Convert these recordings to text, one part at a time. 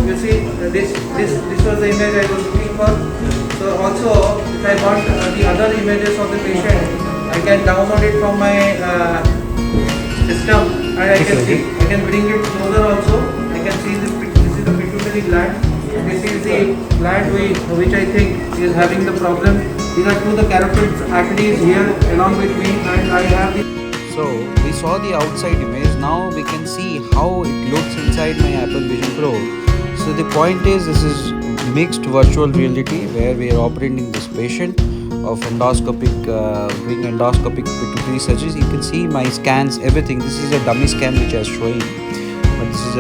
you see this was the image I was looking for. So also if I want the other images of the patient, I can download it from my system and I can see. I can bring it closer also. I can see this is the pituitary gland. This is the gland which I think is having the problem. These are two the carotid arteries here along with me, and I have the. So we saw the outside image. Now we can see how it looks inside my Apple Vision Pro. So the point is, this is mixed virtual reality where we are operating this patient of doing endoscopic pituitary surgery. You can see my scans, everything. This is a dummy scan which I was showing, but this is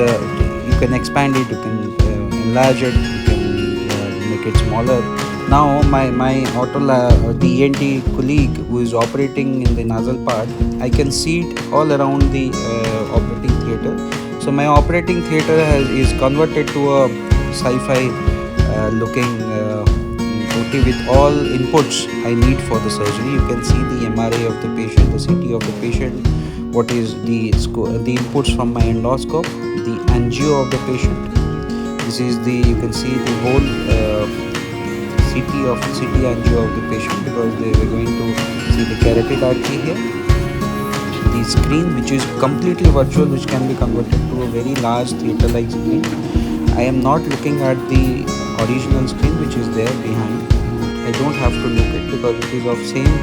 you can expand it, you can enlarge it, you can make it smaller. Now the ENT colleague who is operating in the nasal part, I can see it all around the operating theatre. So my operating theatre is converted to a sci-fi looking OT with all inputs I need for the surgery. You can see the MRI of the patient, the CT of the patient, what is the inputs from my endoscope, the angio of the patient. This is you can see the whole CT angio of the patient, because we're going to see the carotid artery here. The screen, which is completely virtual, which can be converted to a very large theatre-like screen. I am not looking at the original screen which is there behind. I don't have to look it because it is of same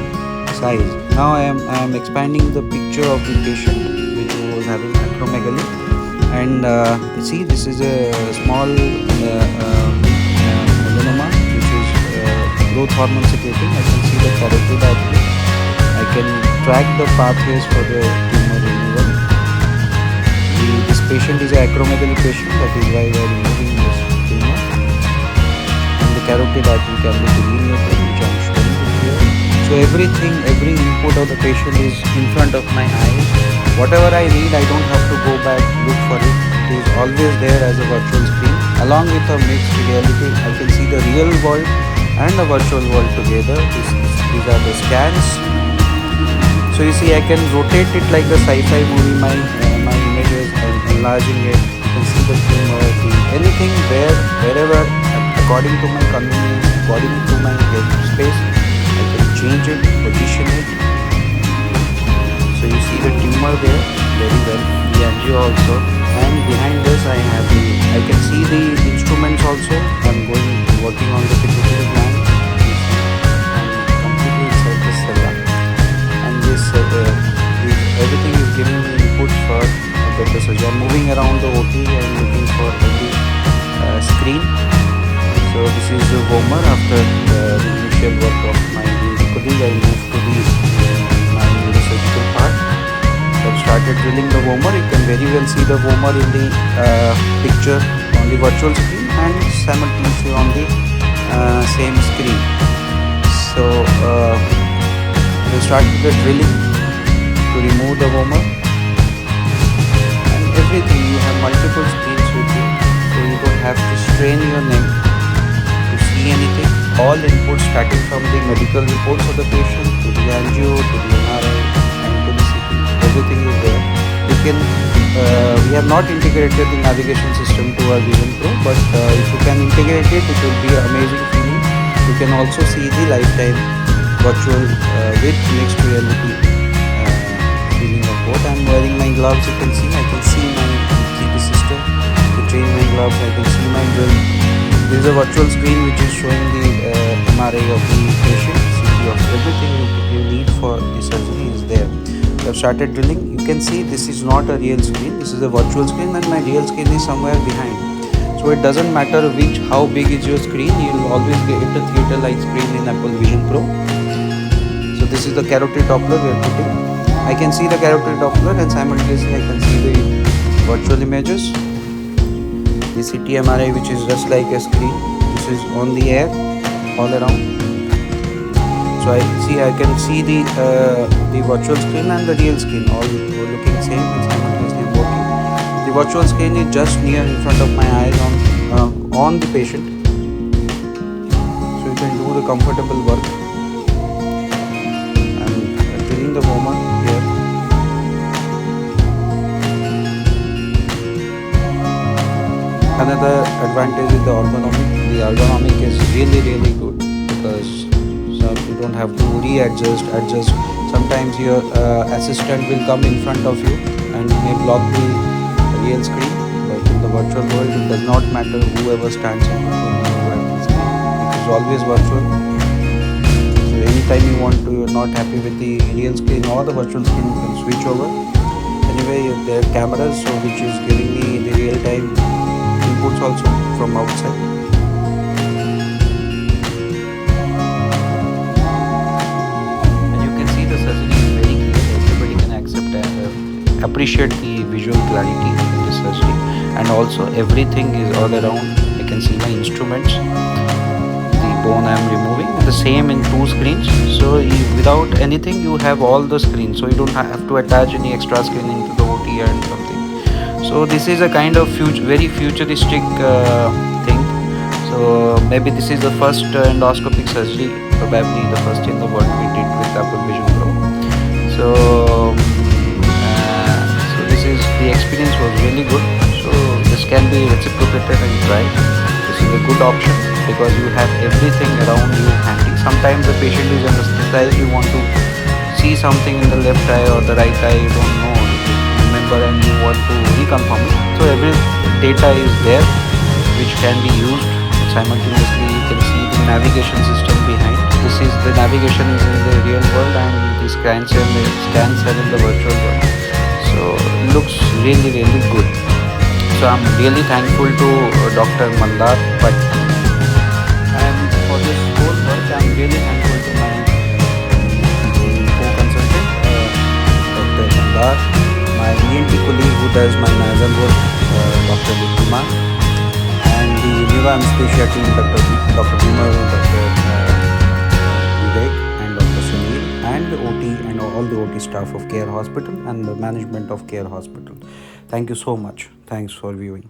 size. Now I am expanding the picture of the patient which was having acromegaly, and see, this is a small melanoma which is growth hormone secreting. I can see the carotid artery. I can track the pathways for the tumor removal. This patient is an acromegaly patient, that is why we are removing this tumor. And the carotid artery can be delineated, which I am showing it here. So every input of the patient is in front of my eyes. Whatever I need, I don't have to go back, look for it. It is always there as a virtual screen. Along with a mixed reality, I can see the real world and the virtual world together. These are the scans. So you see, I can rotate it like the sci-fi movie, my images, and enlarging it. You can see the tumor, anything wherever, according to my convenience, according to my head space, I can change it, position it. So you see the tumor there very well, the angio also, and behind this I can see the instruments also. I'm working on the pituitary gland. I'm completely inside the cell. Everything is giving me inputs for better surgery. I'm moving around the OT and looking for every screen. So this is the vomer. After the initial work of my colleague, I moved to my neurosurgical part. I've started drilling the vomer. You can very well see the vomer in the picture on the virtual screen and simultaneously on the same screen. So we started the drilling to remove the vomer, and everything. You have multiple screens with you, so you don't have to strain your neck to see anything. All inputs, starting from the medical reports of the patient to the angio, to the MRI, and to the CT, everything is there. We have not integrated the navigation system to our Vision Pro, but if you can integrate it, it will be an amazing feeling. You can also see the lifetime virtual with mixed reality feeling of both. I'm wearing my gloves. You can see, I can see my CT system. To change my gloves, I can see my drill. This is a virtual screen which is showing the MRI of the patient, CT of everything you need for the surgery is there. We have started drilling. You can see this is not a real screen. This is a virtual screen, and my real screen is somewhere behind. So it doesn't matter how big is your screen. You'll always get a theatre-like screen in Apple Vision Pro. So this is the carotid Doppler we are putting. I can see the carotid Doppler, and simultaneously I can see the virtual images. The CT MRI, which is just like a screen. This is on the air all around. So I can see the virtual screen and the real screen all looking same and simultaneously working. The virtual screen is just near in front of my eyes on the patient, so you can do the comfortable work. I'm drilling the vomer here. Another advantage is the ergonomic. The ergonomic is really good because you don't have to readjust, adjust. Sometimes your assistant will come in front of you and may block the real screen, but in the virtual world it does not matter whoever stands in between you and the screen. It is always virtual. So anytime you want to, you're not happy with the real screen or the virtual screen, you can switch over. Anyway, there are cameras, so which is giving me the real time inputs also from outside. And you can see the surgery is very clear. Everybody can accept and appreciate the visual clarity in the surgery. And also everything is all around. I can see my instruments, the bone I am removing, the same in two screens. So without anything you have all the screens, so you don't have to attach any extra screen into the OT and something. So this is a kind of very futuristic thing. So maybe this is the first endoscopic surgery, probably the first in the world we did with Apple Vision Pro. So this is, the experience was really good. So this can be reciprocated and tried. This is a good option because you have everything around you handy. Sometimes the patient is anesthetized, you want to see something in the left eye or the right eye, you don't know, remember, and you want to reconfirm it. So every data is there which can be used simultaneously. You can see the navigation system behind. This is the navigation is in the real world and the scans are in the virtual world. So looks really good. So I'm really thankful to Dr. Mandar, but for this whole work I'm really thankful to my co-consultant, Dr. Mandar, my ENT colleague who does my nasal work, Dr. Kumar, and the neuro anesthesia team, Dr. Bhima, Dr. Vivek, and Dr. Sunil, and the OT and all the OT staff of Care Hospital and the management of Care Hospital. Thank you so much. Thanks for viewing.